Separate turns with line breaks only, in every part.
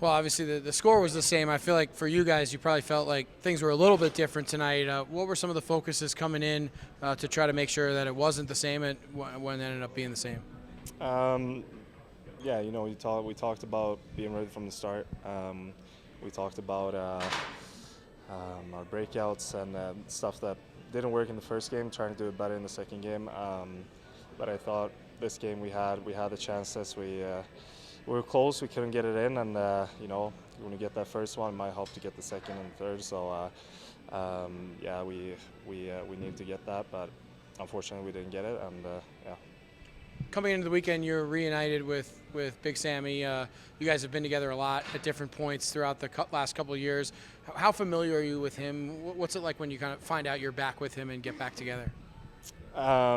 Well, obviously the score was the same. I feel like for you guys, you probably felt like things were a little bit different tonight. What were some of the focuses coming in to try to make sure that it wasn't the same and when it ended up being the same?
Um, yeah, we talked about being ready from the start. We talked about our breakouts and stuff that didn't work in the first game, trying to do it better in the second game. But I thought this game we had the chances. We were close, we couldn't get it in, and when you get that first one, it might help to get the second and third. So yeah, we need to get that, but unfortunately we didn't get it, and yeah.
Coming into the weekend, you're reunited with Big Sammy. You guys have been together a lot at different points throughout the last couple of years. How familiar are you with him? What's it like when you kind of find out you're back with him and get back together?
I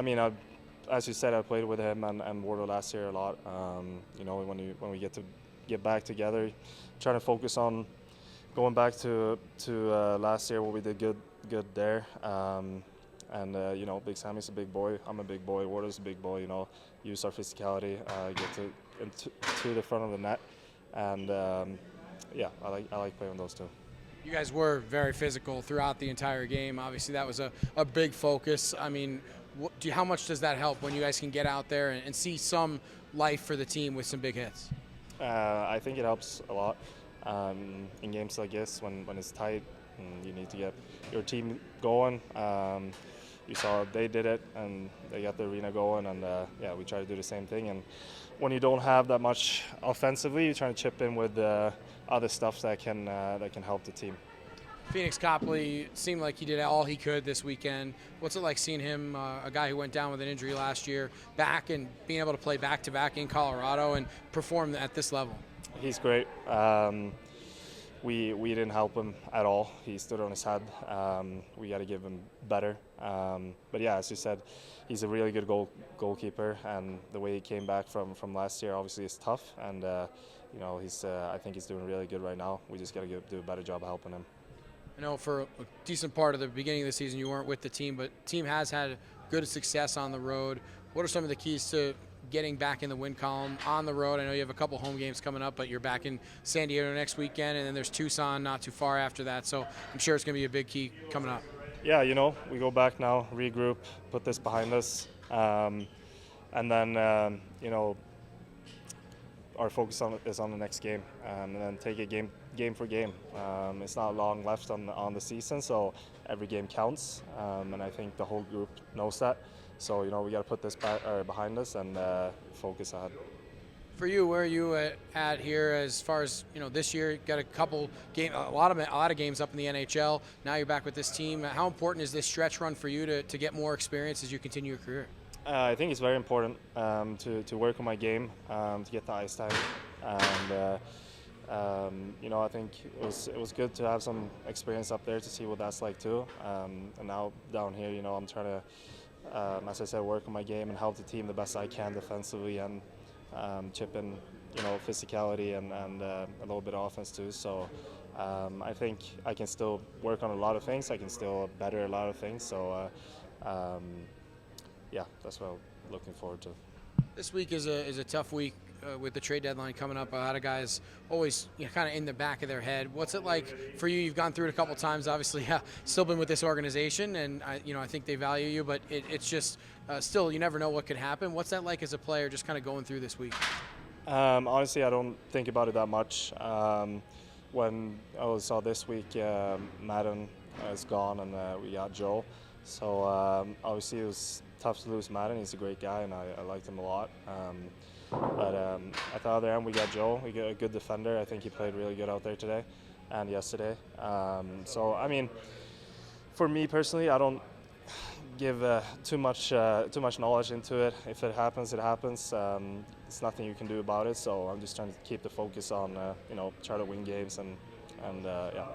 mean, as you said, I played with him and Wardo last year a lot. When we get back together, trying to focus on going back to last year, what we did good there. Big Sammy's a big boy. I'm a big boy. Wardo's a big boy. Use our physicality, get to the front of the net, and yeah, I like playing with those two.
You guys were very physical throughout the entire game. Obviously, that was a big focus. I mean, how much does that help when you guys can get out there and see some life for the team with some big hits?
I think it helps a lot in games like this when it's tight and you need to get your team going. You saw they did it and they got the arena going, and yeah, we try to do the same thing. And when you don't have that much offensively, you're trying to chip in with other stuff that can help the team.
Phoenix Copley seemed like he did all he could this weekend. What's it like seeing him, a guy who went down with an injury last year, back and being able to play back-to-back in Colorado and perform at this level?
He's great. We didn't help him at all. He stood on his head. We got to give him better. But yeah, as you said, he's a really good goalkeeper, and the way he came back from last year obviously is tough. And I think he's doing really good right now. We just got to do a better job helping him.
I know for a decent part of the beginning of the season you weren't with the team, but the team has had good success on the road. What are some of the keys to getting back in the win column on the road? I know you have a couple home games coming up, but you're back in San Diego next weekend, and then there's Tucson not too far after that. So I'm sure it's going to be a big key coming up.
Yeah, we go back now, regroup, put this behind us, and then our focus is on the next game, and then take it game for game. It's not long left on the season, so every game counts, and I think the whole group knows that. So we got to put this behind us and focus ahead.
For you, where are you at here as far as this year? Got a lot of games up in the NHL. Now you're back with this team. How important is this stretch run for you to get more experience as you continue your career?
I think it's very important to work on my game, to get the ice time, and I think it was good to have some experience up there to see what that's like too. And now down here, I'm trying to, as I said, work on my game and help the team the best I can defensively, and chip in, physicality and a little bit of offense too. So I think I can still work on a lot of things. I can still better a lot of things. So. Yeah, that's what I'm looking forward to.
This week is a tough week with the trade deadline coming up. A lot of guys always kind of in the back of their head. What's it like for you? You've gone through it a couple times, obviously. Still been with this organization, and I think they value you. But it's just still, you never know what could happen. What's that like as a player, just kind of going through this week?
Honestly, I don't think about it that much. When I saw this week, Madden is gone, and we got Joe. So obviously it was tough to lose Madden. He's a great guy, and I liked him a lot. But at the other end, we got Joe. We got a good defender. I think he played really good out there today and yesterday. So I mean, for me personally, I don't give too much knowledge into it. If it happens, it happens. It's nothing you can do about it. So I'm just trying to keep the focus on try to win games and yeah.